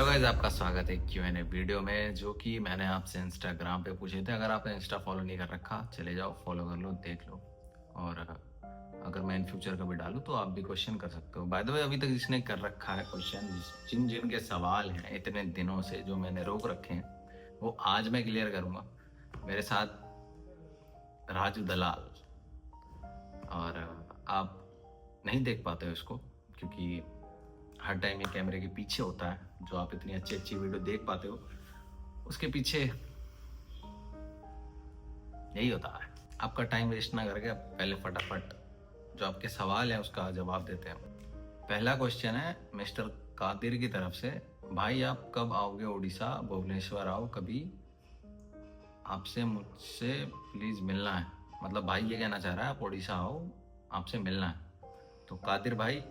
Hello guys, आपका स्वागत है Q&A वीडियो में, जो कि मैंने आपसे इंस्टाग्राम पे पूछे थे। अगर आपने इंस्टा फॉलो नहीं कर रखा, चले जाओ फॉलो कर लो, देख लो। और अगर मैं इन फ्यूचर कभी डालूं तो आप भी क्वेश्चन कर सकते हो। बाय द वे, अभी तक जिसने कर रखा है क्वेश्चन, जिन जिन के सवाल हैं इतने दिनों से जो मैंने रोक रखे हैं, वो आज मैं क्लियर करूंगा। मेरे साथ राजू दलाल। और आप नहीं देख पाते हो इसको, क्योंकि हर टाइम ये कैमरे के पीछे होता है। जो आप इतनी अच्छी अच्छी वीडियो देख पाते हो, उसके पीछे यही होता है। आपका टाइम वेस्ट ना करके पहले फटाफट जो आपके सवाल है उसका जवाब देते हैं। पहला क्वेश्चन है मिस्टर कादिर की तरफ से। भाई, आप कब आओगे उड़ीसा? भुवनेश्वर आओ कभी, आपसे मुझसे प्लीज मिलना है। मतलब भाई ये कहना चाह रहा है आप उड़ीसा आओ, आपसे मिलना है। तो कादिर भाई,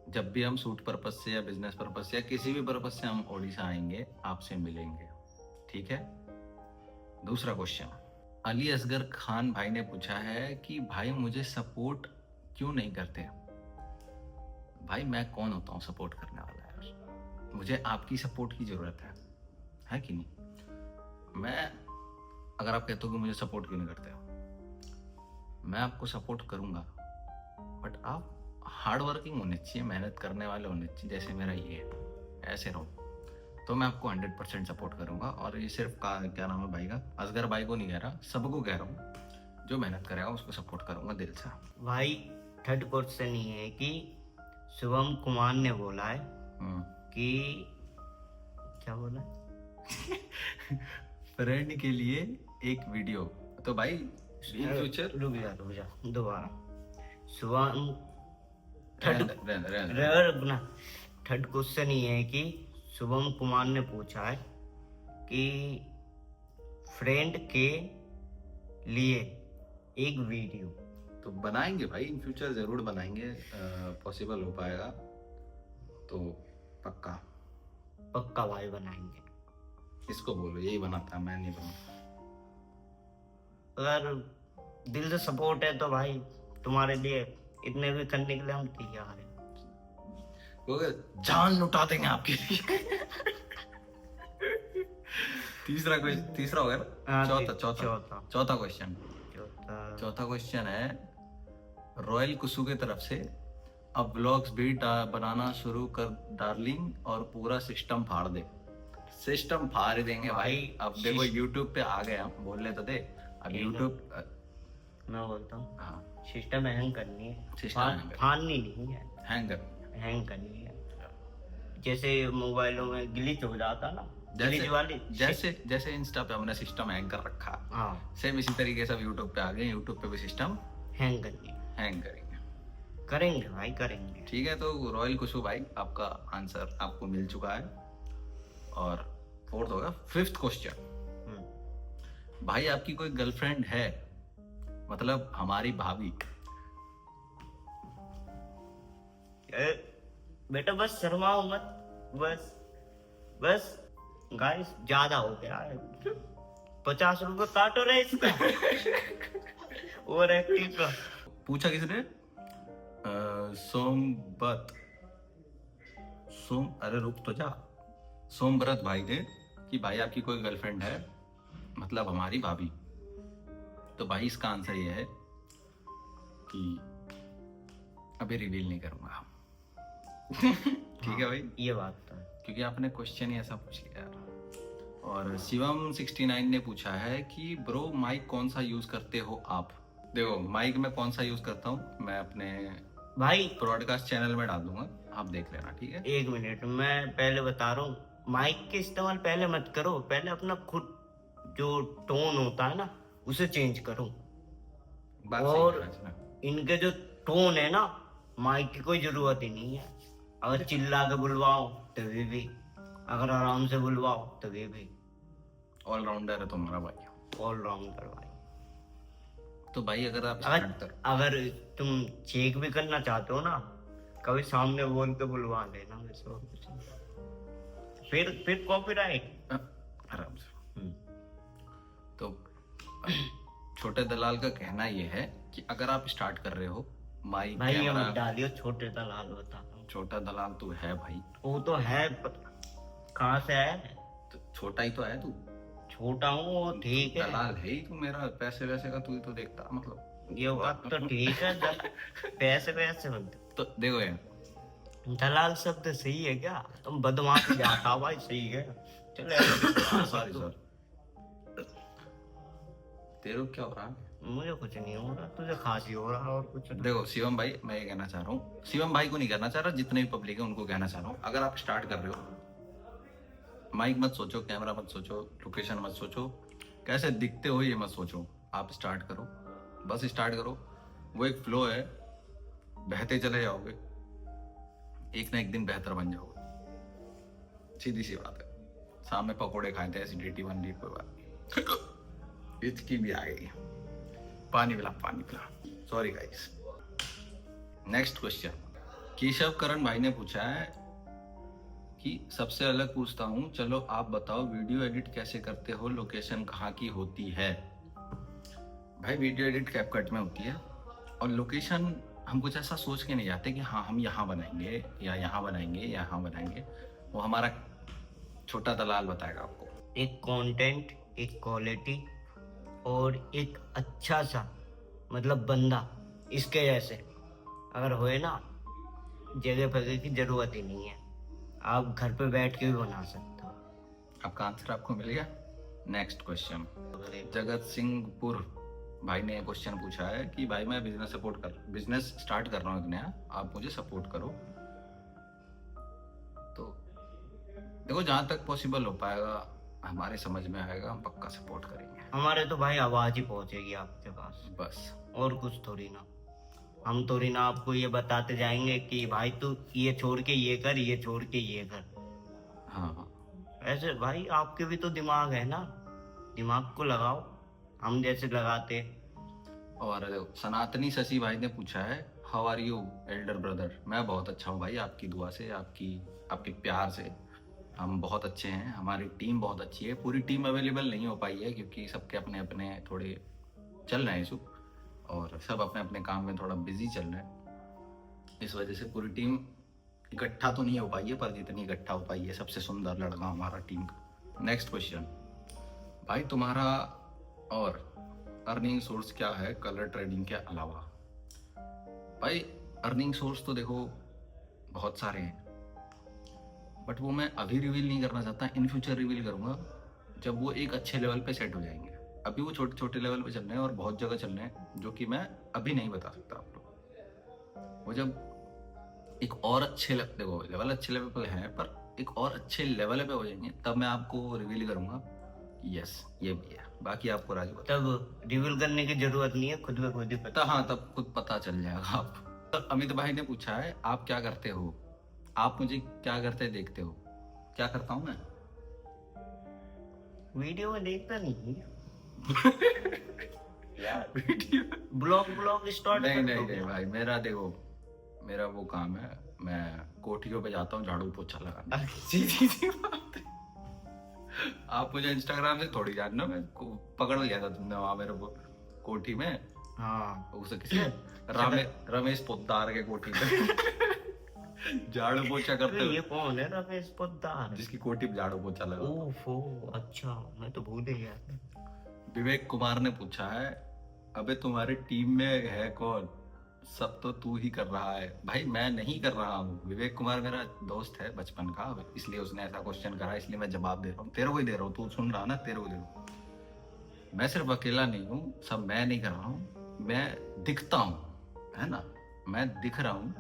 जब भी हम शूट पर्पज से या बिजनेस पर्पज से या किसी भी पर्पज से हम उड़ीसा आएंगे, आपसे मिलेंगे, ठीक है। दूसरा क्वेश्चन, अली असगर खान भाई ने पूछा है कि भाई मुझे सपोर्ट क्यों नहीं करते? भाई मैं कौन होता हूँ सपोर्ट करने वाला? यार मुझे आपकी सपोर्ट की जरूरत है कि नहीं? मैं, अगर आप कहते हो कि मुझे सपोर्ट क्यों नहीं करते हो, मैं आपको सपोर्ट करूंगा, बट आप हार्ड वर्किंग होने चाहिए, मेहनत करने वाले होने चाहिए, जैसे मेरा ये है, ऐसे रहो तो मैं आपको 100% सपोर्ट करूंगा। और ये सिर्फ क्या नाम है भाई का, असगर भाई को नहीं कह रहा, सबको कह रहा हूँ। जो मेहनत करेगा उसको सपोर्ट करूंगा दिल से। भाई थर्ड क्वेश्चन ये है कि शुभम कुमार ने बोला है कि क्या बोला, फ्रेंड के लिए एक वीडियो। तो भाई इन फ्यूचर, रुक जा दोबारा। शुभम थर्ड क्वेश्चन ये है कि शुभम कुमार ने पूछा है कि फ्रेंड के लिए एक वीडियो। तो बनाएंगे भाई, इन फ्यूचर जरूर बनाएंगे, पॉसिबल हो पाएगा तो पक्का भाई बनाएंगे। इसको बोलो यही बनाता, मैं नहीं बनाता। अगर दिल से सपोर्ट है तो भाई तुम्हारे लिए इतने भी करने के लिए हम तैयार हैं। जान लुटा देंगे आपके लिए। तीसरा हो गया ना? चौथा क्वेश्चन है रॉयल कुसु की तरफ से। अब व्लॉग्स भी बनाना शुरू कर डार्लिंग, और पूरा सिस्टम फाड़ दे। सिस्टम फाड़ देंगे भाई। अब देखो यूट्यूब पे आ गए, हम बोल ले तो दे। अब यूट्यूब, मैं बोलता हूँ हाँ, सिस्टम हैंग करनी है, फाड़नी नहीं है, हैंग करनी है। जैसे मोबाइलों में ग्लिच हो जाता ना, जैसे इंस्टा पे हमने सिस्टम हैंग कर रखा, हाँ, सेम इसी तरीके से यूट्यूब पे आ गए। यूट्यूब पे भी सिस्टम हैंग करेंगे भाई, करेंगे। ठीक है, तो रॉयल कुशु भाई, आपका आंसर आपको मिल चुका है। और फोर्थ होगा, फिफ्थ क्वेश्चन, भाई आपकी कोई गर्लफ्रेंड है? मतलब हमारी भाभी। बेटा बस शर्माओ मत, बस गाइस ज्यादा हो गया है। 50 रुपए काटो रे इसका। और एक्टिंग का पूछा किसने? अरे रुक तो जा। सोमव्रत भाई ने कि भाई आपकी कोई गर्लफ्रेंड है? मतलब हमारी भाभी। तो भाई इसका आंसर ये है कि अभी रिवील नहीं करूंगा। ठीक है भाई, ये बात तो, क्योंकि आपने क्वेश्चन ही ऐसा पूछ लिया यार। और शिवम 69 ने पूछा है कि ब्रो माइक कौन सा यूज करते हो आप? देखो माइक में कौन सा यूज करता हूँ मैं अपने भाई ब्रॉडकास्ट चैनल में डाल दूंगा, आप देख लेना, ठीक है। एक मिनट, मैं पहले बता रहा हूँ, माइक के इस्तेमाल पहले मत करो, पहले अपना खुद जो टोन होता है ना उसे चेंज करो। और इनके जो टोन है ना, माइक की कोई जरूरत ही नहीं है। अगर चिल्ला के बुलवाओ तो भी, अगर आराम से बुलवाओ तो भी। ऑलराउंडर है तुम्हारा भाई, ऑलराउंडर भाई। तो भाई अगर तुम चेक भी करना चाहते हो ना, कभी सामने बोल के बुलवा लेना, वैसे और कुछ नहीं। फिर कॉपीराइट आराम से। तो छोटे दलाल का कहना ये है कि अगर आप स्टार्ट कर रहे हो माइक कैमरा डालियो, छोटे दलाल बता, छोटा दलाल तो है भाई, वो तो है, कहाँ से आया? तो छोटा ही तो है तू, छोटा हूँ वो ठीक है, दलाल है ही तू मेरा, पैसे वैसे का तू ही तो देखता मतलब। ये बात तो ठीक है। पैसे पैसे बनते, तो देखो यार, दलाल शब्द सही है क्या? तुम बदमाश जाता भाई, सही है। चलो सॉरी सॉरी, तेरे को क्या हो रहा है? मुझे कुछ नहीं हो रहा, तुझे खांसी हो रहा और कुछ नहीं। देखो शिवम भाई, मैं ये कहना चाह रहा हूँ, शिवम भाई को नहीं कहना चाह रहा, जितने भी पब्लिक है उनको कहना चाह रहा हूँ, अगर आप स्टार्ट कर रहे हो, माइक मत सोचो, कैमरा मत सोचो, लोकेशन मत सोचो, कैसे दिखते हो ये मत सोचो, आप स्टार्ट करो, बस स्टार्ट करो। वो एक फ्लो है, बहते चले जाओगे, एक ना एक दिन बेहतर बन जाओगे, सीधी सी बात है। शाम में पकोड़े खाए थे, एसिडिटी बन रही, कोई बात नहीं, हिचकी भी आ गई, पानी पिला पानी पिला, sorry guys. Next question, Keshav Karan Bhai ने पूछा है कि सबसे अलग पूछता हूँ, चलो आप बताओ वीडियो एडिट कैसे करते हो, लोकेशन कहाँ की होती है? भाई वीडियो एडिट कैपकट में होती है, और लोकेशन हम कुछ ऐसा सोच के नहीं जाते कि हाँ हम यहाँ बनाएंगे या यहाँ बनाएंगे या यहाँ बनाएंगे, वो हमारा छोटा दलाल बताएगा आपको। एक कंटेंट, एक क्वालिटी और एक अच्छा सा मतलब बंदा, इसके जैसे अगर होए ना, जगह फगह की जरूरत ही नहीं है, आप घर पे बैठ के भी बना सकते हो। आपका आंसर आपको मिल गया। नेक्स्ट क्वेश्चन, जगत सिंहपुर भाई ने क्वेश्चन पूछा है कि भाई मैं बिजनेस स्टार्ट कर रहा हूँ एक नया, आप मुझे सपोर्ट करो। तो देखो जहाँ तक पॉसिबल हो पाएगा, हमारे समझ में आएगा, हम पक्का सपोर्ट करेंगे। हमारे तो भाई आवाज ही पहुंचेगी आपके पास, बस, और कुछ थोड़ी ना। हम थोड़ी ना आपको ये बताते जाएंगे कि भाई तू ये छोड़ के ये कर, ये छोड़ के ये कर। हाँ हाँ, ऐसे भाई आपके भी तो दिमाग है ना, दिमाग को लगाओ, हम जैसे लगाते। और सनातनी शशि भाई ने पूछा है, how are you elder brother? मैं बहुत अच्छा हूँ भाई, आपकी दुआ से, आपके प्यार से हम बहुत अच्छे हैं, हमारी टीम बहुत अच्छी है। पूरी टीम अवेलेबल नहीं हो पाई है क्योंकि सबके अपने अपने थोड़े चल रहे हैं इशू, और सब अपने अपने काम में थोड़ा बिजी चल रहे हैं, इस वजह से पूरी टीम इकट्ठा तो नहीं हो पाई है, पर जितनी इकट्ठा हो पाई है, सबसे सुंदर लड़का हमारा टीम का। नेक्स्ट क्वेश्चन, भाई तुम्हारा और अर्निंग सोर्स क्या है कलर ट्रेडिंग के अलावा? भाई अर्निंग सोर्स तो देखो बहुत सारे हैं, बट वो मैं अभी रिवील नहीं करना चाहता, इन फ्यूचर रिवील करूंगा जब वो एक अच्छे लेवल पे सेट हो जाएंगे। अभी वो छोटे छोटे लेवल पे चल रहे हैं और बहुत जगह चल रहे हैं, जो कि मैं अभी नहीं बता सकता आप लोग। वो जब एक और अच्छे देखो लेवल अच्छे लेवल पे है, पर एक और अच्छे लेवल पे हो जाएंगे तब मैं आपको रिवील करूंगा। यस, ये भी है। बाकी आपको राजू बता। तब रिवील करने की जरूरत नहीं है, खुद ब खुद ही पता। हाँ, तब खुद पता चल जाएगा आप। तो अमित भाई ने पूछा है, आप क्या करते हो? आप मुझे क्या करते देखते हो? क्या करता हूँ मैं? वीडियो में देखता नहीं यार, वीडियो ब्लॉग स्टार्ट नहीं नहीं नहीं भाई, मेरा देखो, मेरा वो काम है, मैं कोठियों पे जाता हूँ झाड़ू पोछा लगाने, सीधी सी बात है। आप मुझे इंस्टाग्राम से थोड़ी जानना, मैं पकड़ लिया था तुमने वहां मेरे को कोठी में। हाँ, उसे किसी रमेश पोद्दार के कोठी पे झाड़ू पोछा करते ये हुए, कौन है रमेश पोद्दार? जिसकी कोठी पे झाड़ू पोछा लगा। ओफो, अच्छा, मैं तो भूल ही गया। विवेक कुमार ने पूछा है, अबे तुम्हारी टीम में है कौन? सब तो तू ही कर रहा है। भाई मैं नहीं कर रहा हूँ, विवेक कुमार मेरा दोस्त है बचपन का, इसलिए उसने ऐसा क्वेश्चन करा, इसलिए मैं जवाब दे रहा हूँ, तेरे को ही दे रहा हूँ, तू सुन रहा ना, तेरे को दे रहा हूँ। मैं सिर्फ अकेला नहीं हूँ, सब मैं नहीं कर रहा हूँ, मैं दिखता हूँ, है ना, मैं दिख रहा हूँ,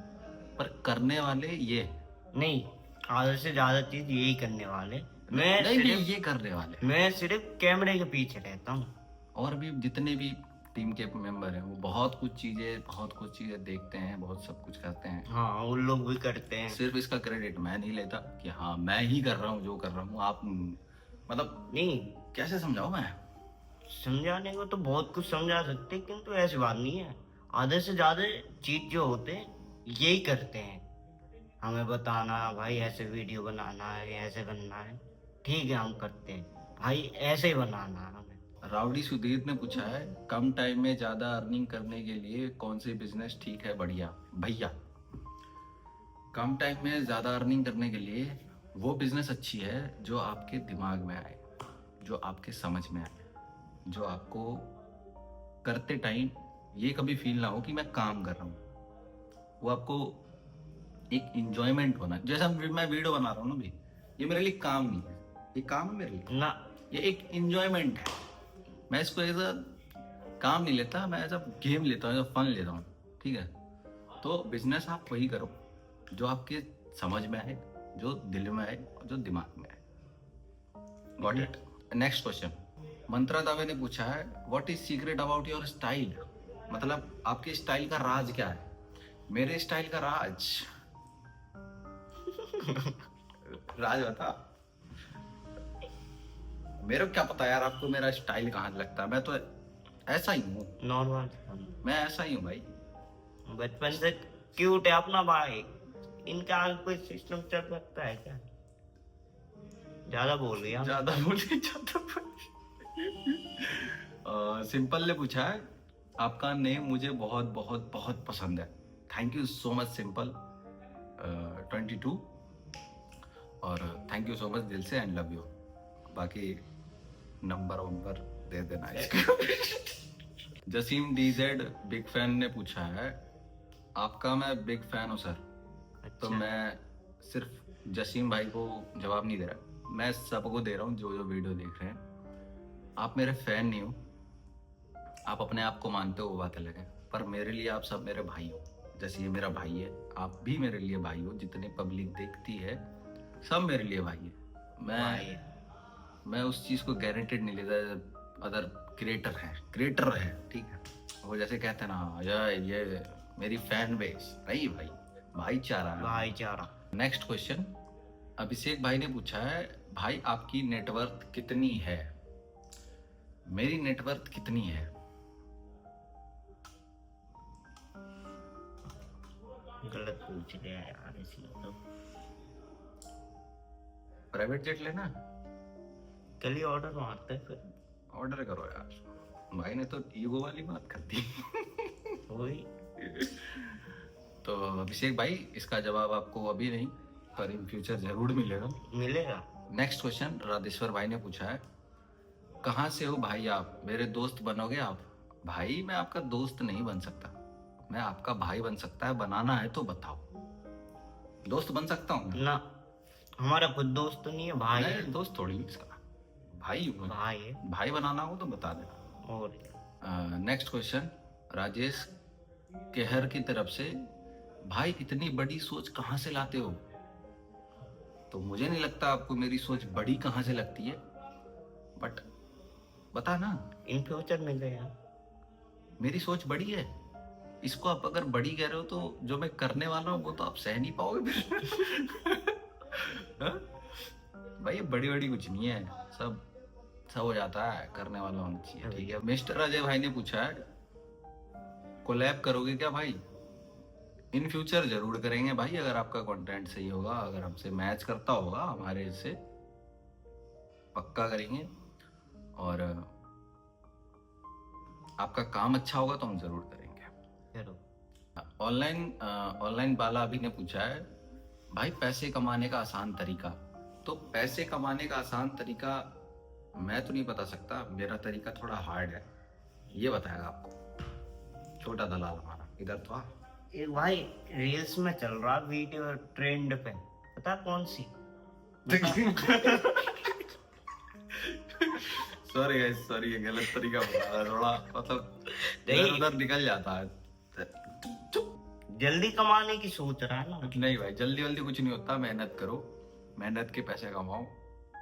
पर करने वाले ये नहीं, आधे से ज्यादा चीज यही करने वाले। मैं नहीं, सिर्फ ये करने वाले, मैं सिर्फ कैमरे के पीछे रहता हूँ। और भी जितने भी टीम के मेंबर हैं वो बहुत कुछ चीजें देखते हैं, बहुत सब कुछ करते हैं। हाँ, उन लोग भी करते हैं। सिर्फ इसका क्रेडिट मैं नहीं लेता कि हाँ मैं ही कर रहा हूँ जो कर रहा हूँ। आप मतलब नहीं, कैसे समझाऊं मैं? समझाने को तो बहुत कुछ समझा सकते, किंतु ऐसी बात नहीं है। आधे से ज्यादा चीज जो होते हैं यही करते हैं, हमें बताना भाई ऐसे वीडियो बनाना है, ऐसे करना है, ठीक है हम करते हैं भाई, ऐसे ही बनाना है हमें। राउडी सुधीर ने पूछा है, कम टाइम में ज्यादा अर्निंग करने के लिए कौन से बिजनेस ठीक है? बढ़िया भैया, कम टाइम में ज्यादा अर्निंग करने के लिए वो बिजनेस अच्छी है जो आपके दिमाग में आए, जो आपके समझ में आए, जो आपको करते टाइम ये कभी फील ना हो कि मैं काम कर रहा हूँ। वो आपको एक इंजॉयमेंट होना, जैसा मैं वीडियो बना रहा हूँ ना भाई, ये मेरे लिए काम नहीं है, ये काम है मेरे लिए ना, ये एक इंजॉयमेंट है। मैं इसको एज अ काम नहीं लेता, मैं एज अ गेम लेता हूँ, एज अ फन लेता हूँ, ठीक है। तो बिजनेस आप वही करो जो आपके समझ में आए, जो दिल में आए, और जो दिमाग में आए। Got it. नेक्स्ट क्वेश्चन, मंत्रा दावे ने पूछा है, what is secret about your style? मतलब आपके स्टाइल का राज क्या है? मेरे स्टाइल का राज राज बता। मेरे को क्या पता यार आपको मेरा स्टाइल कहाँ लगता है, मैं तो ऐसा ही हूँ, नॉर्मल, मैं ऐसा ही हूँ भाई। बचपन से क्यूट है अपना भाई। इनका आगे कोई सिस्टम चल सकता है क्या? ज्यादा बोल रही है। ज्यादा बोले ज्यादा सिंपल ने पूछा है, आपका नेम मुझे बहुत बहुत बहुत पसंद है। Thank you so much simple 22, और थैंक यू सो मच दिल से, एंड लव यू। बाकी नंबर दे देना इसका। जसीम डीजेड बिग फैन ने पूछा है, आपका मैं बिग फैन हूँ सर। तो मैं सिर्फ जसीम भाई को जवाब नहीं दे रहा, मैं सबको दे रहा हूँ जो जो वीडियो देख रहे हैं। आप मेरे फैन नहीं हो, आप अपने आप को मानते हो वो बात अलग है, पर मेरे लिए आप सब मेरे भाई हो। जैसे ये मेरा भाई है, आप भी मेरे लिए भाई हो। जितने पब्लिक देखती है सब मेरे लिए भाई है। मैं उस चीज को गारंटेड नहीं लेता। अदर क्रिएटर है, ठीक है, वो जैसे कहते हैं ना, ये मेरी फैन बेस नहीं भाई, भाईचारा। नेक्स्ट क्वेश्चन, अभिषेक भाई ने पूछा है, भाई आपकी नेटवर्थ कितनी है? मेरी नेटवर्थ कितनी है? गलत पूछ लिया यार, इसलिए तो प्राइवेट जेट लेना, कल ही ऑर्डर मारते हैं फिर। ऑर्डर करो यार। भाई ने तो ईगो वाली बात कर दी। वही। तो अभिषेक भाई, इसका जवाब आपको अभी नहीं पर इन फ्यूचर जरूर मिलेगा। नेक्स्ट क्वेश्चन, राधेश्वर भाई ने पूछा है, कहाँ से हो भाई आप, मेरे दोस्त बनोगे आप? भाई मैं आपका दोस्त नहीं बन सकता, मैं आपका भाई बन सकता है। बनाना है तो बताओ, दोस्त बन सकता हूँ ना, हमारा खुद दोस्त तो नहीं है, भाई है। दोस्त थोड़ी इसका भाई हूँ, भाई है। भाई बनाना हो तो बता देना। और नेक्स्ट क्वेश्चन, राजेश केहर की तरफ से, भाई इतनी बड़ी सोच कहाँ से लाते हो? तो मुझे नहीं लगता आपको मेरी सोच बड़ी कहाँ से लगती है, बट बता ना। इन फ्यूचर मिलेगा। मेरी सोच बड़ी है, इसको आप अगर बड़ी कह रहे हो तो जो मैं करने वाला हूँ वो तो आप सह नहीं पाओगे फिर। हाँ? भाई बड़ी बड़ी कुछ नहीं है, सब हो जाता है, करने वाला होना चाहिए, ठीक है। मिस्टर अजय भाई ने पूछा है, कोलैब करोगे क्या भाई? इन फ्यूचर जरूर करेंगे भाई, अगर आपका कंटेंट सही होगा, अगर हमसे मैच करता होगा, हमारे से पक्का करेंगे। और आपका काम अच्छा होगा तो हम जरूर करेंगे। ऑनलाइन बाला अभी ने पूछा है, भाई पैसे कमाने का आसान तरीका। तो पैसे कमाने का आसान तरीका मैं तो नहीं बता सकता, मेरा तरीका थोड़ा हार्ड है, ये बताएगा आपको छोटा दलाल हमारा। इधर तो एक भाई रील्स में चल रहा वीडियो ट्रेंड पे, पता कौन सी? सॉरी ये गलत तरीका बता, थोड़ा मतलब इधर उधर निकल जाता है। जल्दी कमाने की सोच रहा है ना? नहीं भाई, जल्दी जल्दी कुछ नहीं होता, मेहनत करो, मेहनत के पैसे कमाओ,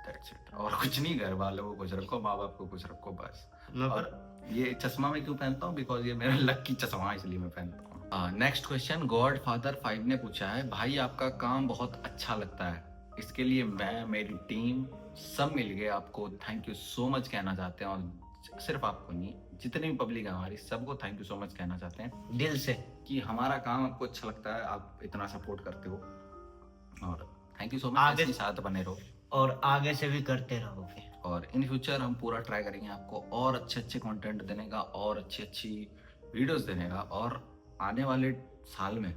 दैट्स इट। और कुछ नहीं, घर वालों को खुश रखो, माँ बाप को खुश रखो, बस। और ये चश्मा मैं क्यों पहनता हूँ? बिकॉज ये मेरा लकी चश्मा है, इसलिए मैं पहनता हूँ। नेक्स्ट क्वेश्चन, गॉड फादर 5 ने पूछा है, भाई आपका काम बहुत अच्छा लगता है, इसके लिए मैं, मेरी टीम सब मिल के आपको थैंक यू सो मच कहना चाहते हैं। और सिर्फ आपको नहीं, जितनी भी पब्लिक है हमारी, सबको थैंक यू सो मच कहना चाहते हैं दिल से, कि हमारा काम आपको अच्छा लगता है, आप इतना सपोर्ट करते हो, और थैंक यू सो मच। आगे साथ बने रहो और आगे से भी करते रहोगे, और इन फ्यूचर हम पूरा ट्राई करेंगे आपको और अच्छे कंटेंट देने का, और अच्छी वीडियोस देने का। और आने वाले साल में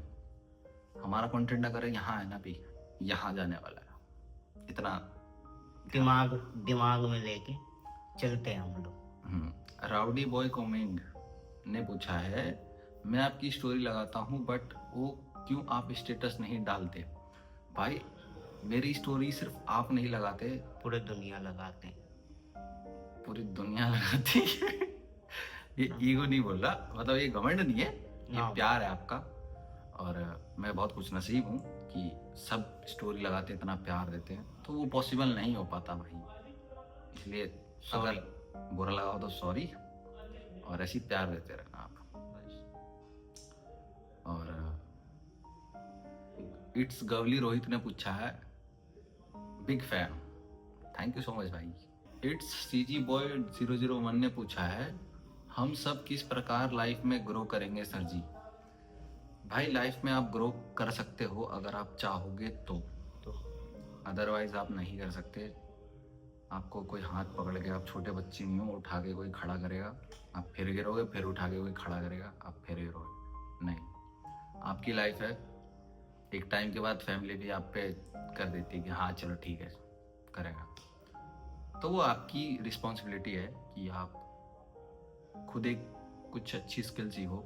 हमारा कंटेंट अगर यहाँ है ना भी, यहाँ जाने वाला है, इतना दिमाग में लेके चलते हैं हम लोग। राउडी बॉय कोमिंग ने पूछा है, मैं आपकी स्टोरी लगाता हूँ बट वो क्यों आप स्टेटस नहीं डालते? भाई मेरी स्टोरी सिर्फ आप नहीं लगाते, पूरे दुनिया लगाते हैं। पूरी दुनिया लगाती है। ये ईगो नहीं बोल रहा, मतलब ये घमंड नहीं है, ये हाँ। प्यार है आपका। और मैं बहुत कुछ नसीब हूँ कि सब स्टोरी लगाते इतना प्यार देते हैं, तो वो पॉसिबल नहीं हो पाता भाई। इसलिए अगर बुरा लगा हो तो सॉरी, और ऐसे ही प्यार देते रहना आप। और इट्स गवली रोहित ने पूछा है, big fan, thank you so much भाई। इट्स सीजी बॉय 001 ने पूछा है, हम सब किस प्रकार लाइफ में ग्रो करेंगे सर जी? भाई लाइफ में आप ग्रो कर सकते हो अगर आप चाहोगे तो अदरवाइज आप नहीं कर सकते। आपको कोई हाथ पकड़ के, आप छोटे बच्चे नहीं हो, उठा के कोई खड़ा करेगा, आप फिर गिरोगे, फिर उठा के कोई खड़ा करेगा, आप फिर गिरोगे, नहीं। आपकी लाइफ है, एक टाइम के बाद फैमिली भी आप पे कर देती है कि हाँ चलो ठीक है करेगा, तो वो आपकी रिस्पॉन्सिबिलिटी है कि आप खुद एक कुछ अच्छी स्किल सीखो,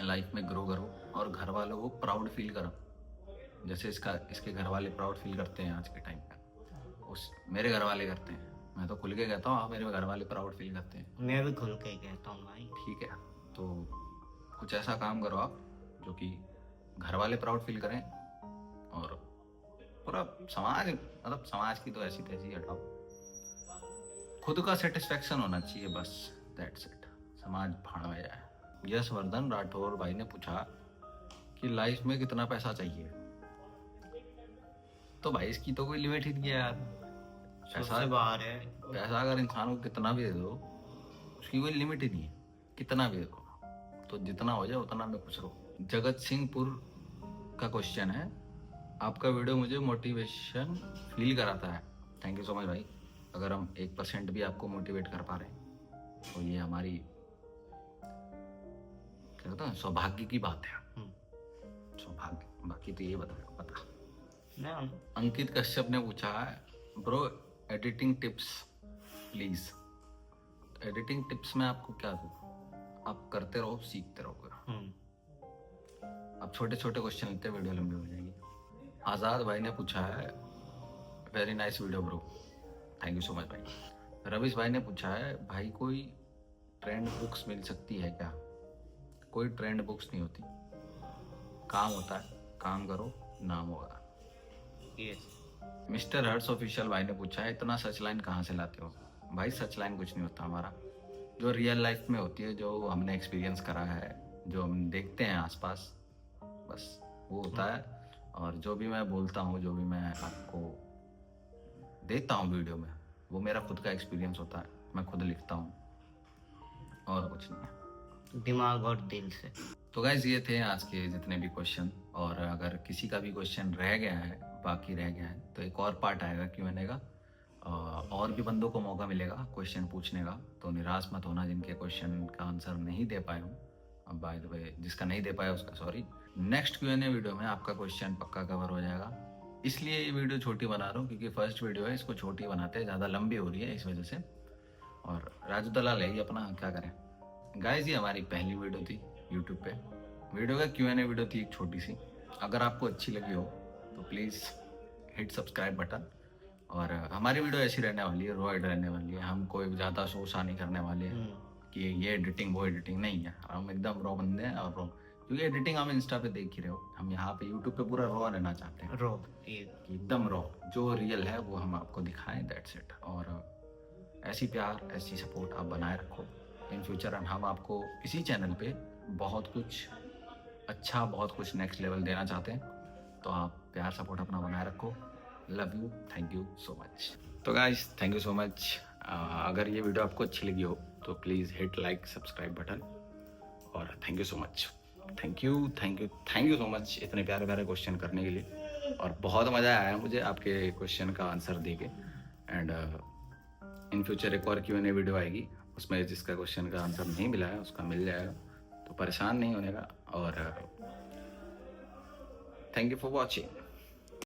लाइफ में ग्रो करो और घर वालों को प्राउड फील करो, जैसे इसके घर वाले प्राउड फील करते हैं आज के टाइम पे। मेरे घर वाले करते हैं, मैं तो खुल के कहता हूँ, मेरे घर वाले प्राउड फील करते हैं। मैं भी खुल के कहता हूँ भाई। ठीक है, तो कुछ ऐसा काम करो आप जो कि घर वाले प्राउड फील करें, और पूरा समाज, मतलब समाज की तो ऐसी तैसी हटाओ, खुद का सेटिस्फेक्शन होना चाहिए बस, दैट्स इट। समाज भाड़ में जाए। यशवर्धन राठौर भाई ने पूछा कि लाइफ में कितना पैसा चाहिए? तो भाई इसकी तो कोई लिमिट ही नहीं है यार, पैसा बाहर है। पैसा अगर इंसान को कितना भी दे दो, उसकी कोई लिमिट ही नहीं है, कितना भी दे दो, तो जितना हो जाए उतना में खुश रहो। जगत सिंहपुर का क्वेश्चन है, आपका वीडियो मुझे मोटिवेशन फील कराता है। थैंक यू सो मच भाई। अगर हम 1% भी आपको मोटिवेट कर पा रहे हैं तो ये हमारी क्या कहते हैं, सौभाग्य की बात है। सौभाग्य, बाकी तो ये पता। अंकित कश्यप ने पूछा है, bro editing tips please. Editing tips में आपको क्या दूं? आप करते रहो, सीखते रहोगे। आप छोटे छोटे क्वेश्चन लेते हैं, वीडियो लंबी हो जाएगी। आजाद भाई ने पूछा है, very nice video bro, thank you so much भाई। रविश भाई ने पूछा है, भाई कोई ट्रेंड बुक्स मिल सकती है क्या? कोई ट्रेंड बुक्स नहीं होती, काम होता है, काम करो, नाम होगा। मिस्टर हर्ष ऑफिशियल भाई ने पूछा है, इतना सच लाइन कहाँ से लाते हो? भाई सच लाइन कुछ नहीं होता हमारा, जो रियल लाइफ में होती है, जो हमने एक्सपीरियंस करा है, जो हम देखते हैं आसपास, बस वो होता है। और जो भी मैं बोलता हूँ, जो भी मैं आपको देता हूँ वीडियो में, वो मेरा खुद का एक्सपीरियंस होता है, मैं खुद लिखता हूँ, और कुछ नहीं है, दिमाग और दिल से। तो गाइज ये थे आज के जितने भी क्वेश्चन, और अगर किसी का भी क्वेश्चन रह गया है, बाकी रह गया है, तो एक और पार्ट आएगा Q&A का, और भी बंदों को मौका मिलेगा क्वेश्चन पूछने का, तो निराश मत होना जिनके क्वेश्चन का आंसर नहीं दे पाए हूँ। अब बाय द वे जिसका नहीं दे पाया उसका सॉरी, नेक्स्ट Q&A वीडियो में आपका क्वेश्चन पक्का कवर हो जाएगा। इसलिए ये वीडियो छोटी बना रहा हूँ क्योंकि फर्स्ट वीडियो है, इसको छोटी बनाते हैं, ज़्यादा लंबी हो रही है इस वजह से। और राजू दलाल है अपना, क्या करें गाइज, ये हमारी पहली वीडियो थी यूट्यूब पे। वीडियो का Q&A वीडियो थी एक छोटी सी, अगर आपको अच्छी लगी हो तो प्लीज़ हिट सब्सक्राइब बटन। और हमारी वीडियो ऐसी रहने वाली है, रॉ रहने वाली है, हम कोई ज़्यादा शोशा नहीं करने वाले हैं कि ये एडिटिंग वो एडिटिंग, नहीं है, हम एकदम रॉ बंदे हैं। और रॉ, क्योंकि एडिटिंग हम इंस्टा पे देख ही रहे हो, हम यहाँ पे यूट्यूब पे पूरा रॉ रहना चाहते हैं, रॉ एकदम रॉ, जो रियल है वो हम आपको दिखाएं, दैट्स इट। और ऐसी प्यार, ऐसी सपोर्ट आप बनाए रखो इन फ्यूचर, हम आपको इसी चैनल पे बहुत कुछ अच्छा, बहुत कुछ नेक्स्ट लेवल देना चाहते हैं, तो आप प्यार सपोर्ट अपना बनाए रखो। Love you, thank you so much. तो guys thank you so much. अगर ये वीडियो आपको अच्छी लगी हो तो please hit like subscribe button, और thank you so much, thank you so much इतने प्यारे प्यारे क्वेश्चन करने के लिए, और बहुत मज़ा आया मुझे आपके क्वेश्चन का आंसर दे के। एंड इन फ्यूचर एक और Q&A वीडियो आएगी, उसमें जिसका क्वेश्चन का आंसर नहीं मिला है उसका मिल जाएगा, तो परेशान नहीं होने का। और थैंक यू फॉर वॉचिंग।